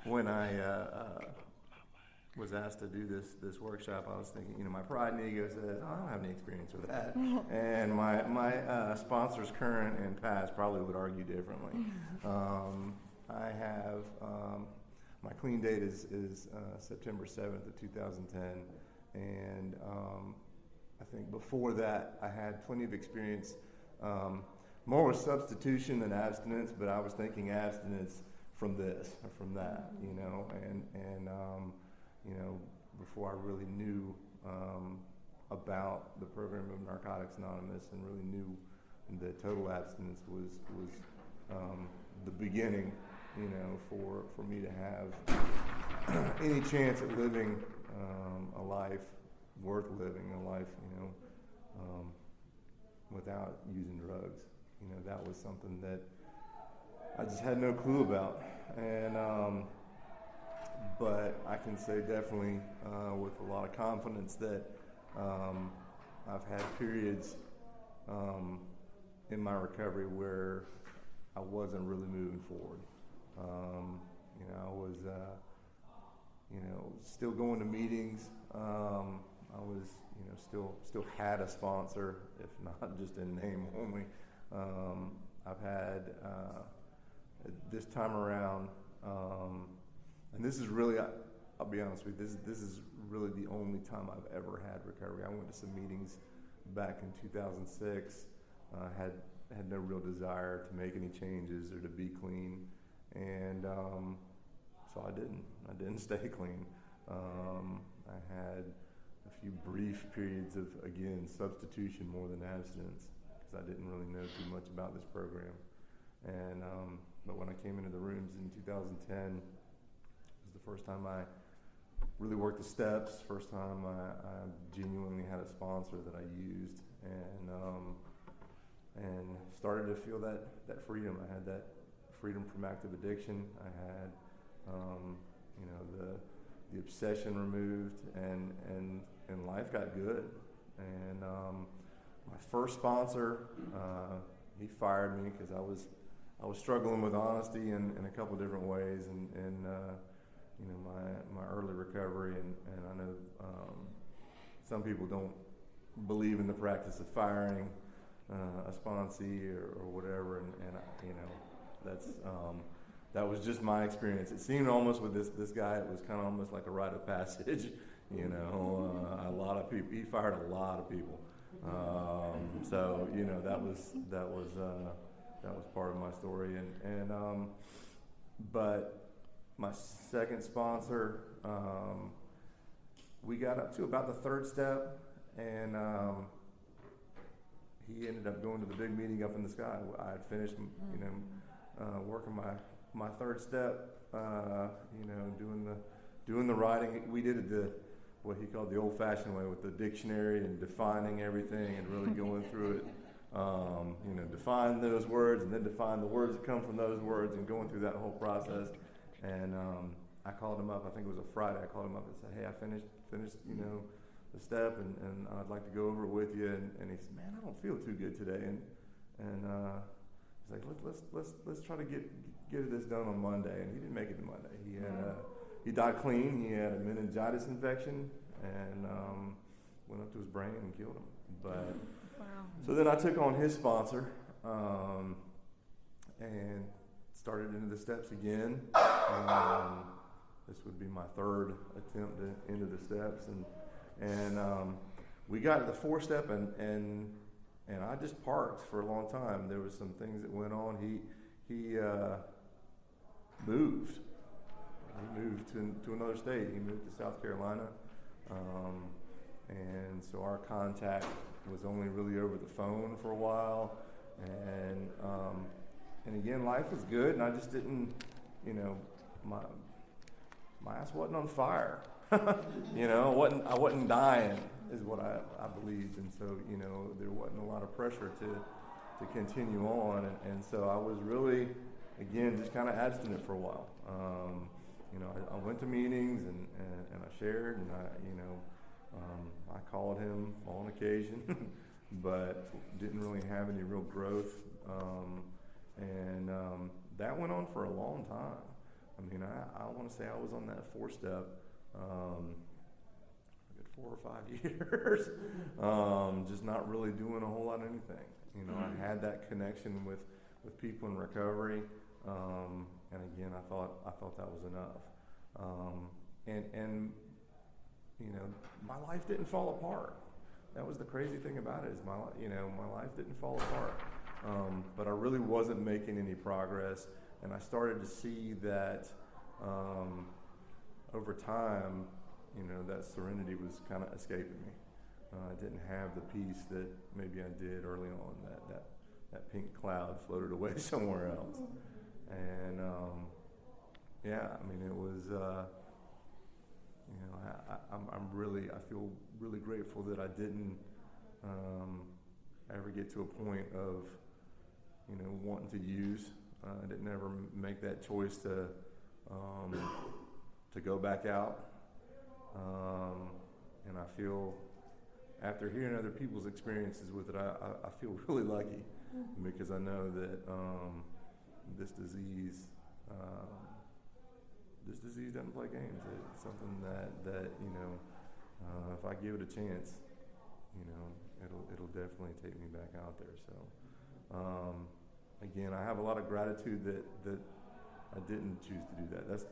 when I was asked to do this workshop, I was thinking, my pride and ego says, oh, I don't have any experience with that. And my sponsors, current and past, probably would argue differently. I have, my clean date is September 7th of 2010. And I think before that, I had plenty of experience, more with substitution than abstinence, but I was thinking abstinence from this or from that, and before I really knew about the program of Narcotics Anonymous and really knew that total abstinence was the beginning, for me to have any chance at living a life worth living, a life, without using drugs. That was something that I just had no clue about. And but I can say definitely with a lot of confidence that I've had periods in my recovery where I wasn't really moving forward. I was, still going to meetings. I was, still had a sponsor, if not just in name only. I've had this time around. And this is really, I'll be honest with you, this is really the only time I've ever had recovery. I went to some meetings back in 2006, had no real desire to make any changes or to be clean, and so I didn't stay clean. I had a few brief periods of, again, substitution more than abstinence, because I didn't really know too much about this program. And but when I came into the rooms in 2010, the first time I really worked the steps, first time I genuinely had a sponsor that I used, and started to feel that freedom. I had that freedom from active addiction. I had the obsession removed, and life got good. And my first sponsor, he fired me because I was struggling with honesty in a couple different ways, and my early recovery, and I know some people don't believe in the practice of firing a sponsee or whatever, and that was just my experience. It seemed almost with this guy, it was kind of almost like a rite of passage. A lot of people, he fired a lot of people, so that was part of my story, but my second sponsor, we got up to about the third step, and he ended up going to the big meeting up in the sky. I had finished, working my third step, doing the writing. We did it what he called the old-fashioned way, with the dictionary and defining everything and really going through it. Define those words and then define the words that come from those words, and going through that whole process. And I called him up, I think it was a Friday, I called him up and said, hey, I finished the step, and I'd like to go over it with you. And he said, man, I don't feel too good today. And he's like, let's try to get this done on Monday. And he didn't make it to Monday. He had he died clean. He had a meningitis infection, and went up to his brain and killed him. But wow. So then I took on his sponsor, and started into the steps again. This would be my third attempt into the steps, and we got to the fourth step, and I just parked for a long time. There was some things that went on. He moved. He moved to another state. He moved to South Carolina, and so our contact was only really over the phone for a while, and again, life was good, and I just didn't, my ass wasn't on fire. I wasn't dying, is what I believed, and so there wasn't a lot of pressure to continue on, and so I was really, again, just kind of abstinent for a while. I went to meetings and I shared, and I called him on occasion, but didn't really have any real growth, and that went on for a long time. I mean, I want to say I was on that 4-step, a good 4 or 5 years, just not really doing a whole lot of anything. You know, I had that connection with people in recovery, and again, I thought that was enough. And you know, my life didn't fall apart. That was the crazy thing about it, is my life didn't fall apart. But I really wasn't making any progress, and I started to see that over time, you know, that serenity was kind of escaping me. I didn't have the peace that maybe I did early on. That pink cloud floated away somewhere else, and yeah, I mean, it was. You know, I feel really grateful that I didn't ever get to a point of, you know, wanting to use. I didn't ever make that choice to go back out. And I feel, after hearing other people's experiences with it, I feel really lucky, because I know that this disease doesn't play games. It's something that you know, if I give it a chance, you know, it'll definitely take me back out there. So again, I have a lot of gratitude that I didn't choose to do that. That's,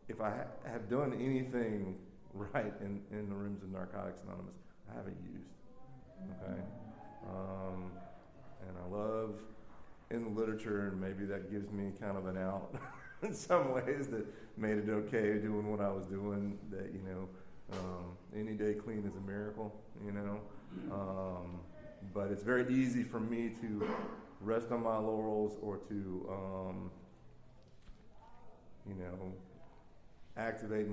if I have done anything right in the rooms of Narcotics Anonymous, I haven't used. Okay, and I love in the literature, and maybe that gives me kind of an out in some ways, that made it okay doing what I was doing, that, you know, any day clean is a miracle, you know. But it's very easy for me to rest on my laurels, or to, you know, activate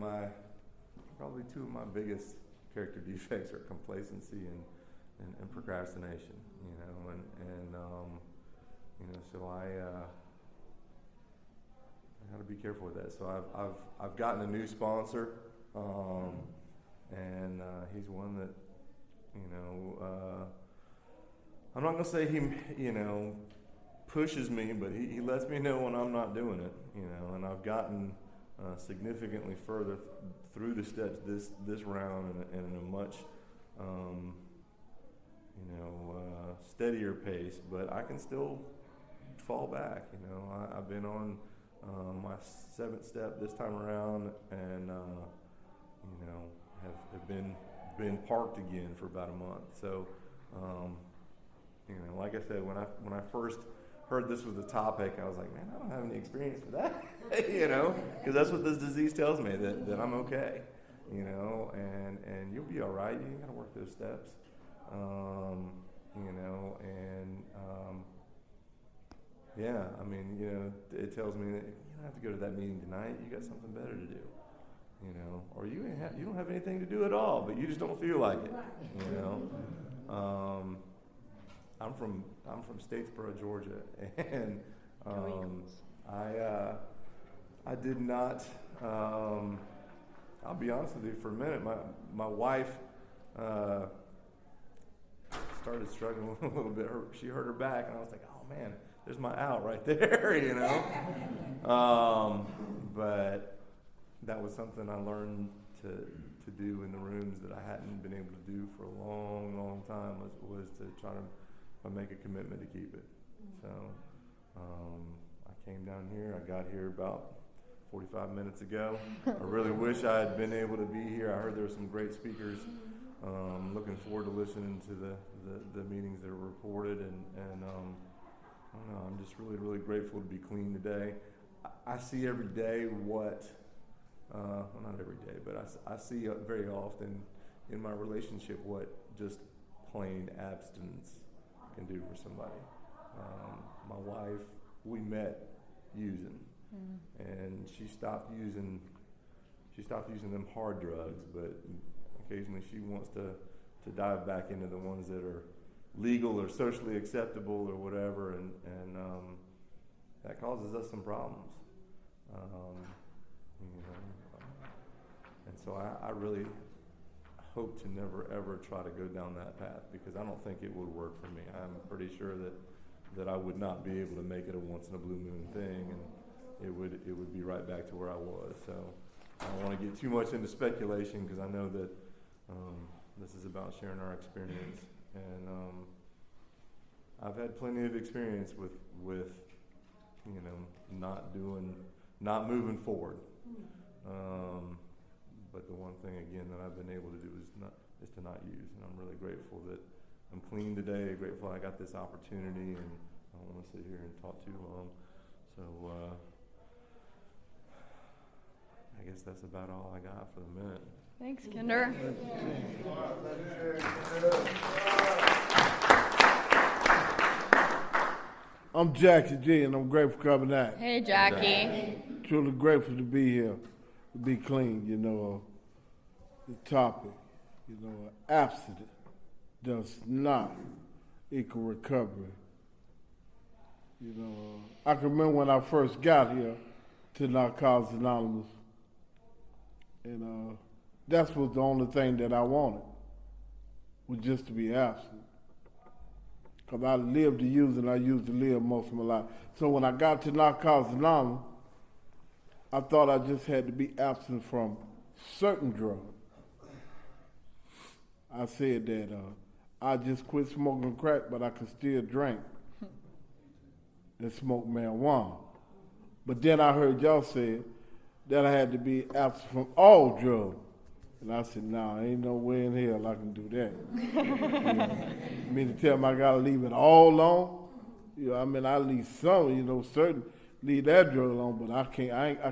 probably 2 of my biggest character defects are complacency and procrastination, you know, and you know, so I got to be careful with that. So I've gotten a new sponsor, and he's one that, you know, I'm not gonna say he, you know, pushes me, but he lets me know when I'm not doing it, you know. And I've gotten significantly further through the steps this round, and in a much you know, steadier pace. But I can still fall back, you know. I've been on my 7th step this time around, and you know, have been parked again for about a month. So you know, like I said, when I first heard this was the topic, I was like, man, I don't have any experience with that. You know, because that's what this disease tells me, that I'm okay, you know, and you'll be all right. You got to work those steps, you know, and yeah, I mean, you know, it tells me that you don't have to go to that meeting tonight. You got something better to do, you know, or you don't have anything to do at all, but you just don't feel like it, you know. I'm from Statesboro, Georgia, and I did not. I'll be honest with you for a minute. My wife started struggling a little bit. She hurt her back, and I was like, oh man, there's my out right there, you know. But that was something I learned to do in the rooms that I hadn't been able to do for a long, long time. Was to try to make a commitment to keep it. So I came down here. I got here about 45 minutes ago. I really wish I had been able to be here. I heard there were some great speakers. Looking forward to listening to the meetings that were reported, and I don't know, I'm just really, really grateful to be clean today. I see every day what, well, not every day, but I see very often in my relationship what just plain abstinence can do for somebody. My wife, we met using, and she stopped using them hard drugs, but occasionally she wants to dive back into the ones that are legal or socially acceptable or whatever, and that causes us some problems. You know, and so I really hope to never ever try to go down that path, because I don't think it would work for me. I'm pretty sure that I would not be able to make it a once in a blue moon thing, and it would be right back to where I was. So I don't want to get too much into speculation because I know that this is about sharing our experience, and I've had plenty of experience with not moving forward. But the one thing again that I've been able to do is to not use, and I'm really grateful that I'm clean today. Grateful I got this opportunity, and I don't want to sit here and talk too long. So I guess that's about all I got for the minute. Thanks, Kinder. I'm Jackie G, and I'm grateful for coming out. Hey, Jackie. Truly grateful to be here, to be clean. The topic, abstinence does not equal recovery. I can remember when I first got here to Narcotics Anonymous, and that was the only thing that I wanted, was just to be abstinent. Because I lived to use and I used to live most of my life. So when I got to Narcotics Anonymous, I thought I just had to be absent from certain drugs. I said that I just quit smoking crack, but I could still drink and smoke marijuana. But then I heard y'all say that I had to be absent from all drugs. And I said, nah, ain't no way in hell I can do that. You mean to tell me I gotta leave it all alone? I leave some, certain leave that drug alone, but I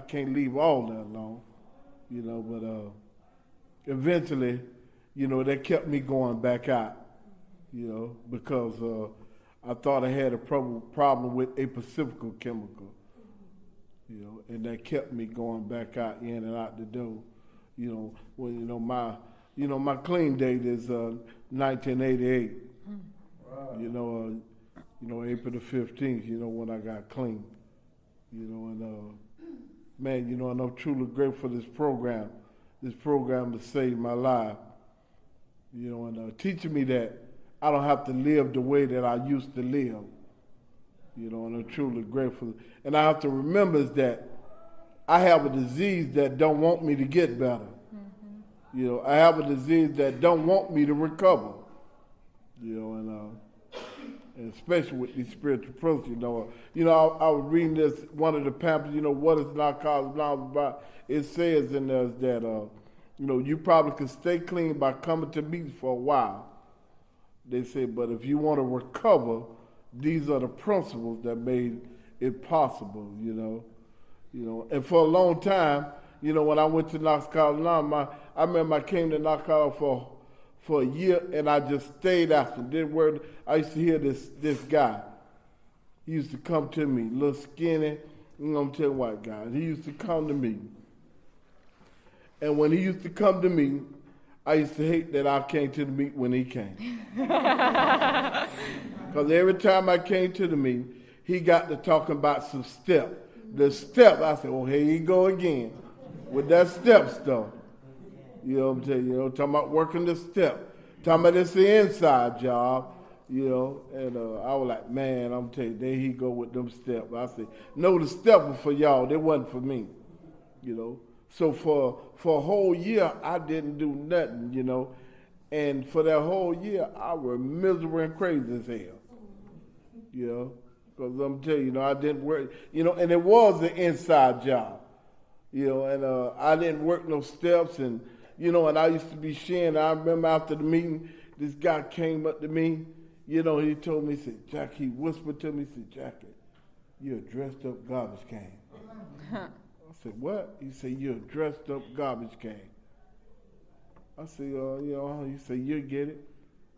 can't leave all that alone. But eventually, that kept me going back out, because I thought I had a problem with a specific chemical, and that kept me going back out, in and out the door. My clean date is 1988. Wow. April the 15th, when I got clean. And I'm truly grateful for this program. This program has saved my life. And teaching me that I don't have to live the way that I used to live. And I'm truly grateful. And I have to remember is that I have a disease that don't want me to get better. Mm-hmm. I have a disease that don't want me to recover. And especially with these spiritual principles. I was reading this, one of the pamphlets, what is Narcotics Anonymous about? It says in there that, you probably can stay clean by coming to meetings for a while. They say, but if you want to recover, these are the principles that made it possible, And for a long time, when I went to Narcotics Anonymous, I remember I came to Narcotics for a year, and I just stayed after. Didn't worry. I used to hear this guy. He used to come to me, little skinny, I'm telling white guys. He used to come to me. And when he used to come to me, I used to hate that I came to the meet when he came. Because every time I came to the meeting, he got to talking about some step. The step, I said, here you go again with that step stuff. I'm telling you, talking about working the step. Talking about it's the inside job, and I was like, man, I'm telling you, there he go with them steps. I said, no, the step was for y'all, they wasn't for me, So for a whole year, I didn't do nothing, and for that whole year, I was miserable and crazy as hell, because I'm telling you, I didn't work, and it was an inside job, and I didn't work no steps, and and I used to be sharing. I remember after the meeting, this guy came up to me, he told me, he said, Jackie, he whispered to me, he said, Jackie, you're a dressed up garbage can. I said, what? He said, you're a dressed up garbage can. I said, he said, you'll get it.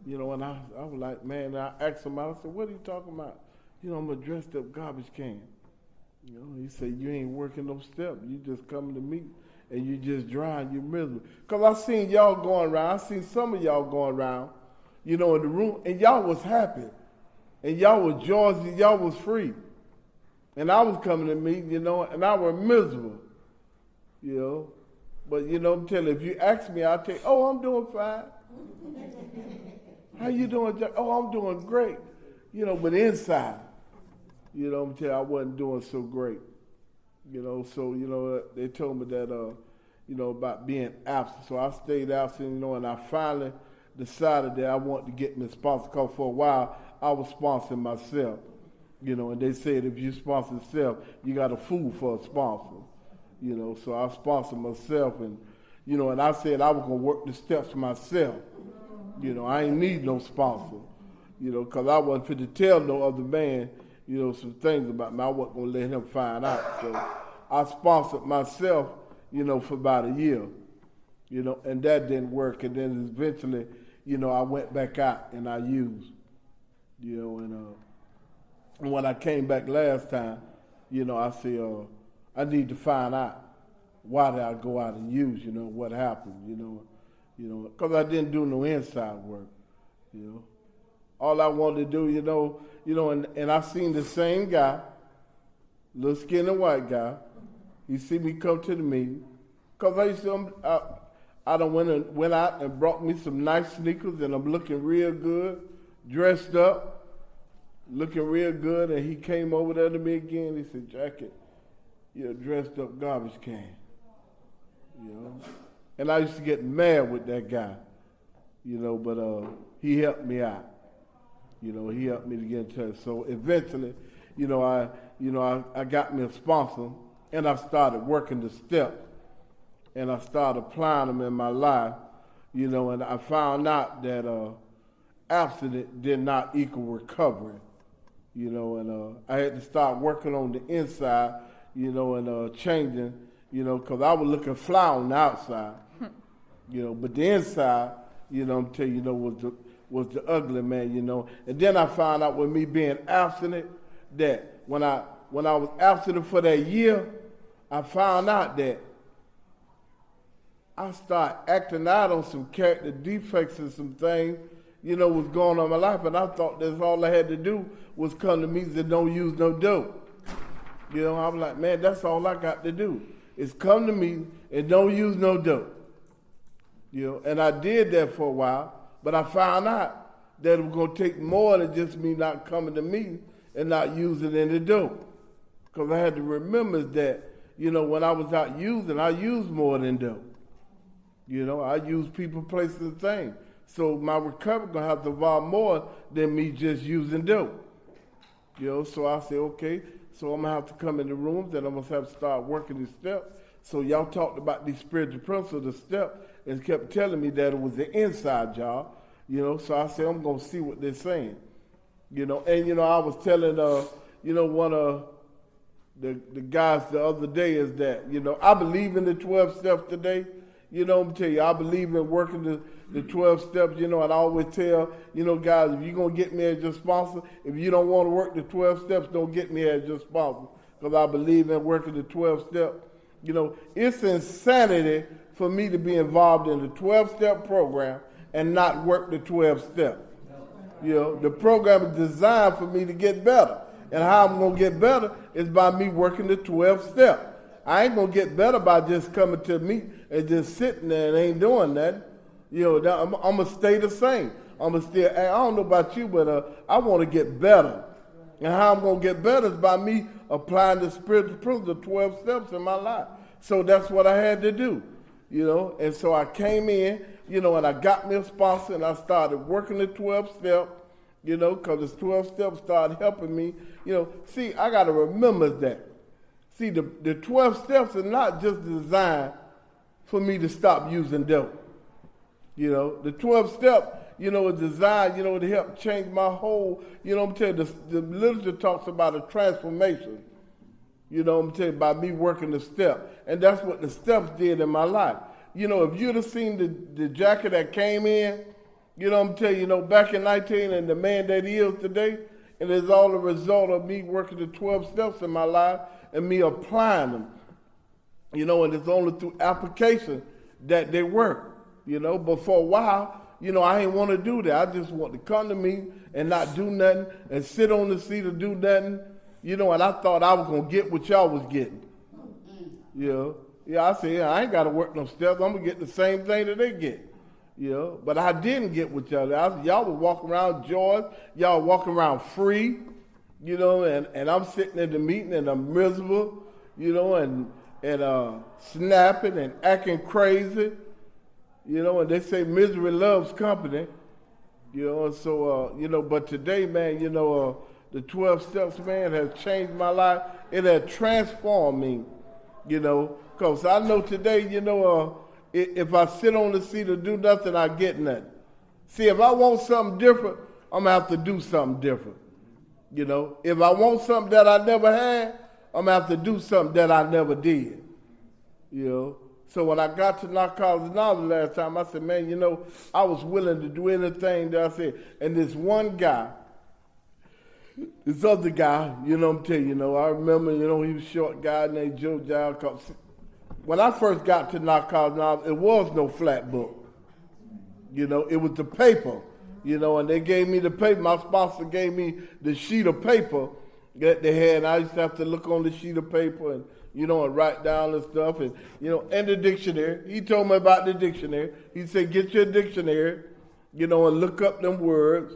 And I was like, man, I asked him out, I said, what are you talking about? I'm a dressed up garbage can. He said, you ain't working no steps. You just coming to meet. And you just dry and you're miserable. Because I seen y'all going around. I seen some of y'all going around, in the room, and y'all was happy. And y'all was joyous and y'all was free. And I was coming to meet, and I was miserable, But, I'm telling you, if you ask me, I'll tell you, I'm doing fine. How you doing, Jack? I'm doing great. But inside, I'm telling you, I wasn't doing so great. So, they told me that, about being absent. So I stayed absent, and I finally decided that I wanted to get me a sponsor, because for a while I was sponsoring myself, and they said if you sponsor yourself, you got a fool for a sponsor, so I sponsored myself, and, and I said I was going to work the steps myself. I ain't need no sponsor, because I wasn't fit to tell no other man, some things about me. I wasn't going to let him find out. So I sponsored myself, for about a year, and that didn't work. And then eventually, I went back out and I used, and when I came back last time, I said, I need to find out why did I go out and use, what happened, because I didn't do no inside work, All I wanted to do, and I seen the same guy, little skinny white guy. He see me come to the meeting, because I used to, I done went out and brought me some nice sneakers, and I'm looking real good, dressed up, looking real good, and he came over there to me again. He said, Jackie, you're a dressed up garbage can, And I used to get mad with that guy, but he helped me out. He helped me to get in touch. So eventually, I got me a sponsor, and I started working the steps, and I started applying them in my life, and I found out that abstinence did not equal recovery, and I had to start working on the inside, and changing, because I was looking fly on the outside, but the inside, I'm telling you, was the ugly man, And then I found out with me being abstinent that when I was abstinent for that year, I found out that I started acting out on some character defects and some things, was going on in my life, and I thought that's all I had to do was come to me and say, don't use no dope. I was like, man, that's all I got to do is come to me and don't use no dope. And I did that for a while, but I found out that it was going to take more than just me not coming to me and not using any dope. Because I had to remember that, when I was out using, I used more than dope. I used people, places, and things. So my recovery going to have to involve more than me just using dope. So I said, okay, so I'm going to have to come in the rooms and I'm going to have to start working these steps. So y'all talked about these spiritual principles, the step, and kept telling me that it was the inside job, So I said, I'm going to see what they're saying, And, I was telling, one of the guys the other day is that, I believe in the 12 steps today. I'm going to tell you, I believe in working the 12 steps, and I always tell, guys, if you're going to get me as your sponsor, if you don't want to work the 12 steps, don't get me as your sponsor, because I believe in working the 12 steps. It's insanity for me to be involved in the 12-step program and not work the 12 steps. The program is designed for me to get better. And how I'm going to get better is by me working the 12 steps. I ain't going to get better by just coming to me and just sitting there and ain't doing nothing. I'm going to stay the same. I'm going to still, I don't know about you, but I want to get better. And how I'm going to get better is by me applying the spiritual principles, the 12 steps in my life. So that's what I had to do, And so I came in, and I got me a sponsor, and I started working the 12 steps, because the 12 steps started helping me. See, I got to remember that. See, the 12 steps are not just designed for me to stop using dope. The 12 steps, is designed, to help change my whole, I'm telling you, the literature talks about a transformation, I'm telling you, by me working the step. And that's what the steps did in my life. If you'd have seen the jacket that came in, I'm telling you, back in 19 and the man that he is today, and it's all a result of me working the 12 steps in my life and me applying them, and it's only through application that they work, but for a while, I ain't want to do that. I just want to come to me and not do nothing and sit on the seat or do nothing, and I thought I was going to get what y'all was getting, Yeah, I said, I ain't got to work no steps. I'm going to get the same thing that they get. But I didn't get with y'all. Y'all were walking around joy. Y'all walking around free, and I'm sitting in the meeting and I'm miserable, and snapping and acting crazy, and they say misery loves company, and so, but today, man, the 12 steps, man, has changed my life. It has transformed me, because I know today, if I sit on the seat or do nothing, I get nothing. See, if I want something different, I'm going to have to do something different. If I want something that I never had, I'm going to have to do something that I never did. So when I got to Narcotics Anonymous last time, I said, man, I was willing to do anything that I said. And this one guy, this other guy, I'm telling you, I remember, he was a short guy named Joe Giles. When I first got to Narcotics Anonymous, it was no flat book. It was the paper, and they gave me the paper. My sponsor gave me the sheet of paper that they had. And I used to have to look on the sheet of paper and, and write down the stuff. And, and the dictionary. He told me about the dictionary. He said, get your dictionary, and look up them words,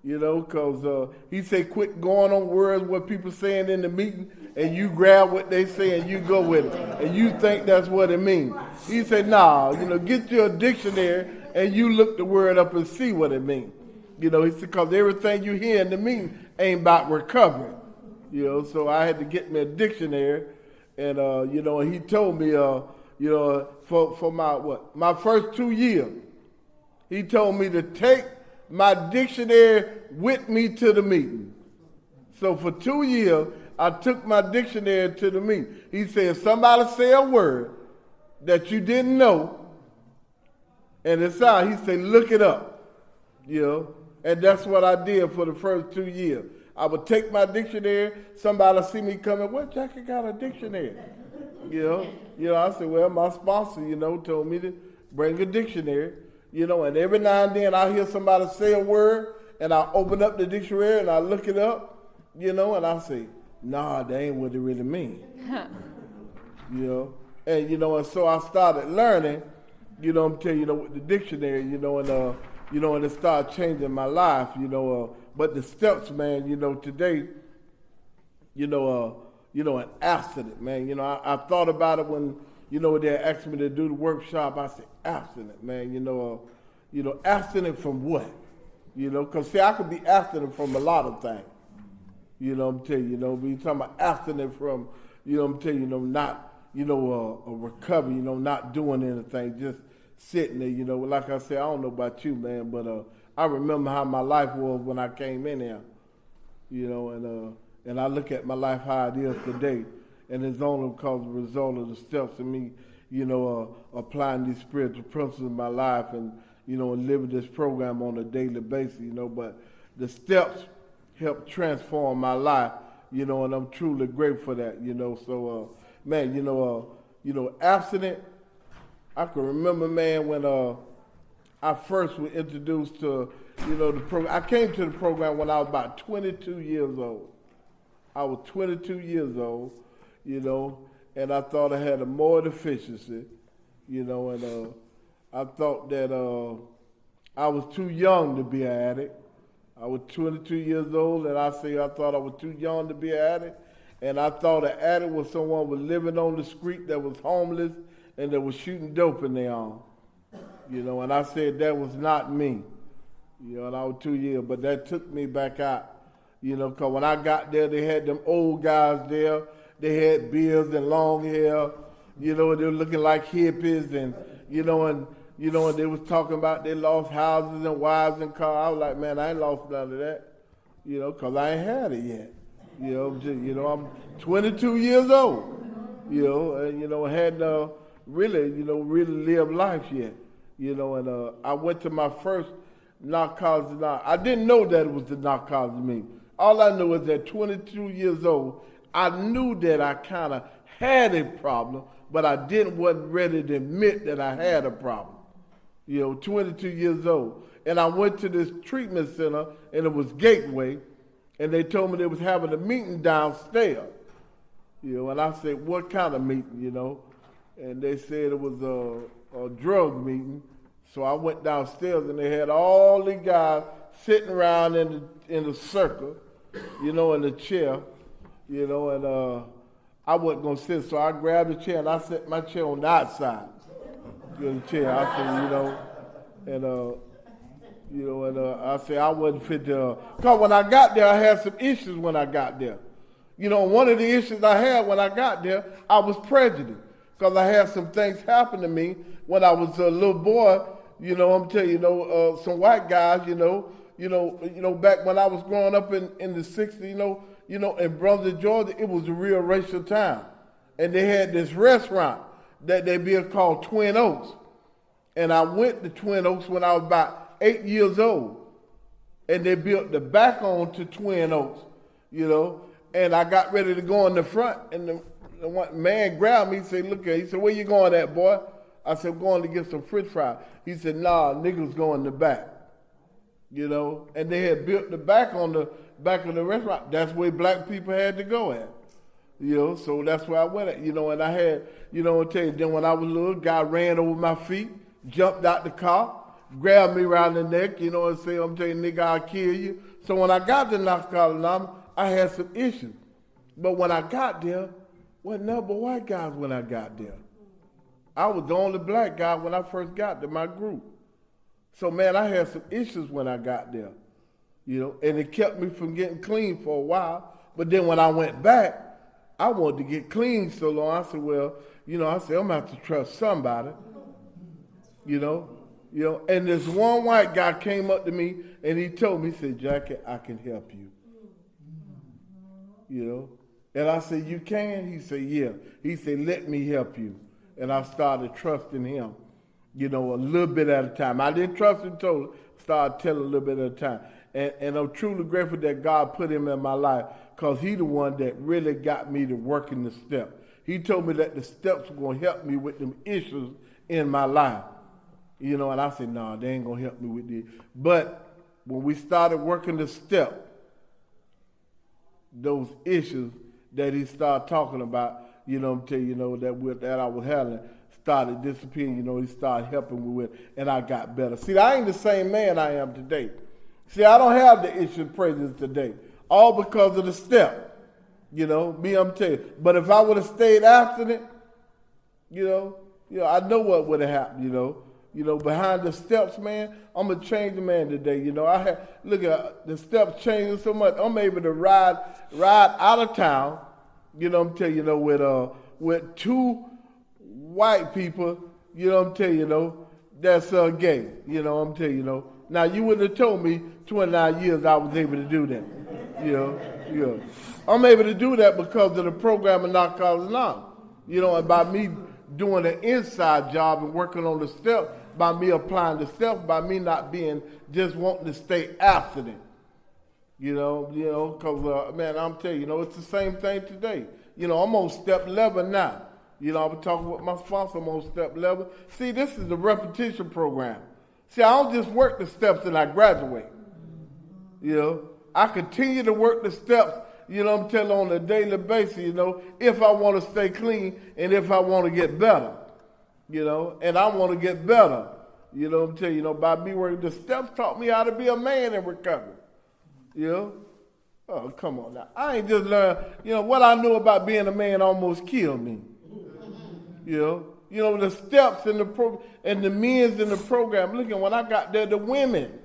because he said, quit going on words what people saying in the meeting, and you grab what they say and you go with it. And you think that's what it means. He said, nah, get your dictionary and you look the word up and see what it means. He said, because everything you hear in the meeting ain't about recovery. So I had to get me a dictionary. And, he told me, for my first 2 years, he told me to take my dictionary with me to the meeting. So for 2 years, I took my dictionary to the meeting. He said, if somebody say a word that you didn't know, and it's out, he said, look it up, And that's what I did for the first 2 years. I would take my dictionary, somebody see me coming, well, Jackie got a dictionary. I said, well, my sponsor, told me to bring a dictionary, and every now and then I hear somebody say a word, and I open up the dictionary and I look it up, and I say, nah, that ain't what it really means. And so I started learning, I'm telling you, with the dictionary, and it started changing my life, but the steps, man, today, an accident, man. I thought about it when, they asked me to do the workshop. I said, abstinent, man, abstinent from what? Because see, I could be abstinent from a lot of things. I'm telling you, we talking about abstinent from, I'm telling you, not, a recovery, not doing anything, just sitting there, like I said, I don't know about you, man, but I remember how my life was when I came in here, and I look at my life how it is today, and it's only because of the result of the steps of me, applying these spiritual principles in my life and, and living this program on a daily basis, but the steps helped transform my life, and I'm truly grateful for that, so, man, abstinent, I can remember, man, when I first was introduced to, the program. I came to the program when I was about 22 years old. I was 22 years old, and I thought I had a moral deficiency, and I thought that I was too young to be an addict. I was 22 years old, and I thought I was too young to be an addict, and I thought an addict was someone who was living on the street that was homeless and that was shooting dope in their arm, and I said that was not me, and I was 2 years, but that took me back out, because when I got there, they had them old guys there, they had beards and long hair, they were looking like hippies, and, and they was talking about they lost houses and wives and cars. I was like, man, I ain't lost none of that, because I ain't had it yet, I'm 22 years old, and, hadn't, really live life yet, and I went to my first Narcotics Anonymous. I didn't know that it was the Narcotics meeting. All I knew is that 22 years old, I knew that I kind of had a problem, but I wasn't ready to admit that I had a problem. 22 years old. And I went to this treatment center, and it was Gateway, and they told me they was having a meeting downstairs. And I said, what kind of meeting, And they said it was a drug meeting. So I went downstairs, and they had all these guys sitting around in a circle, in a chair, and I wasn't going to sit, so I grabbed the chair and I set my chair on the outside. The chair. I said, I said I wasn't fit to, because when I got there, I had some issues when I got there. One of the issues I had when I got there, I was prejudiced, because I had some things happen to me when I was a little boy. I'm telling you, some white guys, back when I was growing up in the 60s, in Brunswick, Georgia, it was a real racial time. And they had this restaurant that they built called Twin Oaks. And I went to Twin Oaks when I was about 8 years old. And they built the back on to Twin Oaks, And I got ready to go in the front, and the one man grabbed me and said, look here. He said, where you going at, boy? I said, I'm going to get some french fries. He said, nah, niggas going in the back. And they had built the back on the back of the restaurant. That's where black people had to go at. So that's where I went at, and I had, I'll tell you, then when I was little, guy ran over my feet, jumped out the car, grabbed me around the neck, and say, I'm telling you, nigga, I'll kill you. So when I got to Narcotics Anonymous, I had some issues. But when I got there, wasn't nothing but white guys when I got there. I was the only black guy when I first got to my group. So, man, I had some issues when I got there, and it kept me from getting clean for a while. But then when I went back, I wanted to get clean so long. I said, well, I'm going to have to trust somebody, And this one white guy came up to me, and he told me, he said, Jackie, I can help you. And I said, you can? He said, yeah. He said, let me help you. And I started trusting him, a little bit at a time. I didn't trust him totally, started telling a little bit at a time. And I'm truly grateful that God put him in my life, because he the one that really got me to work in the steps. He told me that the steps were going to help me with them issues in my life. And I said, no, they ain't going to help me with this. But when we started working the step, those issues that he started talking about, that I was having, started disappearing, he started helping me with, and I got better. See, I ain't the same man I am today. See, I don't have the issue of presence today, all because of the step. I'm telling you. But if I would have stayed abstinent, I know what would have happened, behind the steps, man, I'm a changed man today. Look at the steps changing so much. I'm able to ride out of town, I'm telling you, with two white people, that's gay, I'm telling you. Now, you wouldn't have told me 29 years I was able to do that, I'm able to do that because of the program of Narcotics Anonymous, and by me doing an inside job and working on the steps, by me applying the steps, by me not being just wanting to stay abstinent, because, man, I'm telling you, it's the same thing today. I'm on step 11 now. I was talking with my sponsor, I'm on step 11. See, this is a repetition program. See, I don't just work the steps and I graduate. I continue to work the steps, I'm telling you, on a daily basis, if I want to stay clean and if I want to get better, and I want to get better, I'm telling you, by me working the steps taught me how to be a man in recovery, Oh, come on now. I ain't just learned, what I knew about being a man almost killed me. The steps in the program and the men's in the program. Look, when I got there, the women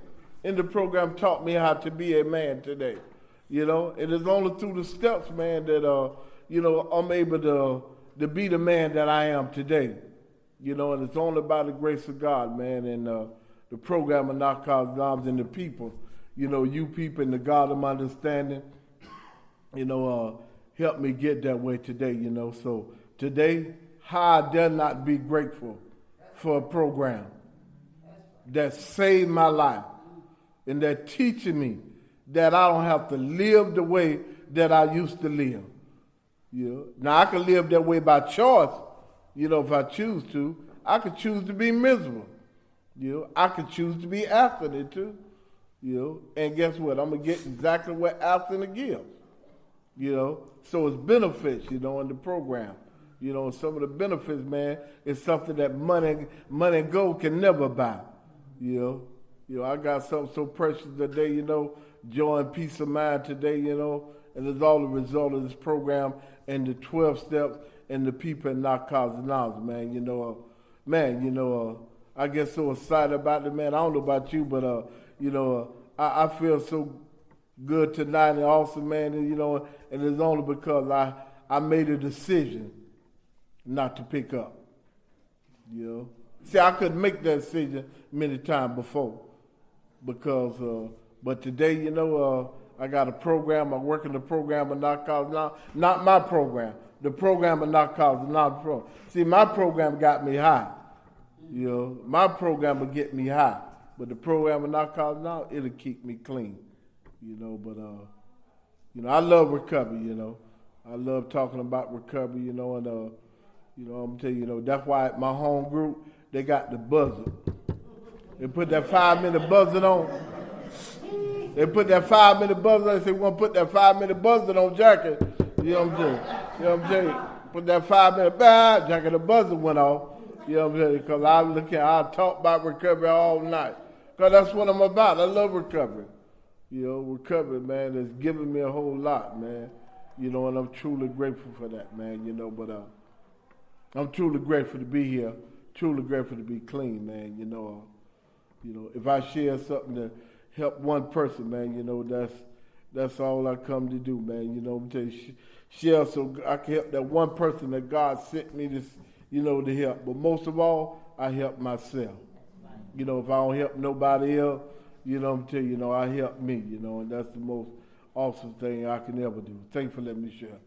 in the program taught me how to be a man today. It is only through the steps, man, that, I'm able to be the man that I am today. And it's only by the grace of God, man, and the program of Narcotics Anonymous and the people. You people and the God of my understanding, help me get that way today, So today, how I dare not be grateful for a program that saved my life and that teaching me that I don't have to live the way that I used to live. Now, I can live that way by choice, if I choose to. I could choose to be miserable. I could choose to be abstinent too. And guess what? I'm going to get exactly what abstinence gives. So it's benefits, in the program. Some of the benefits, man, is something that money and gold can never buy. I got something so precious today, joy and peace of mind today, and it's all the result of this program and the 12 steps and the people in Narcotics Anonymous, man. I get so excited about it, man. I don't know about you, but I feel so good tonight and awesome, man. And it's only because I made a decision not to pick up. See, I couldn't make that decision many times before because, but today, I got a program. I work in the program of Narcotics Anonymous. Not my program. The program of Narcotics Anonymous. See, my program got me high. My program will get me high, but the program of Narcotics Anonymous, it'll keep me clean. But I love recovery. I love talking about recovery. And I'm gonna tell you, that's why at my home group they got the buzzer. They put that 5-minute buzzer on. They put that 5-minute buzzer on. They say, we're going to put that 5-minute buzzer on jacket. You know what I'm saying? Put that 5-minute jacket, the buzzer went off. You know what I'm saying? Because I talk about recovery all night. Because that's what I'm about. I love recovery. Recovery, man, has given me a whole lot, man. And I'm truly grateful for that, man. But I'm truly grateful to be here. Truly grateful to be clean, man. If I share something to help one person, man, that's all I come to do, man. I'm tell you, share so I can help that one person that God sent me to, to help. But most of all, I help myself. If I don't help nobody else, I'm tell you, I help me, and that's the most awesome thing I can ever do. Thanks for letting me share.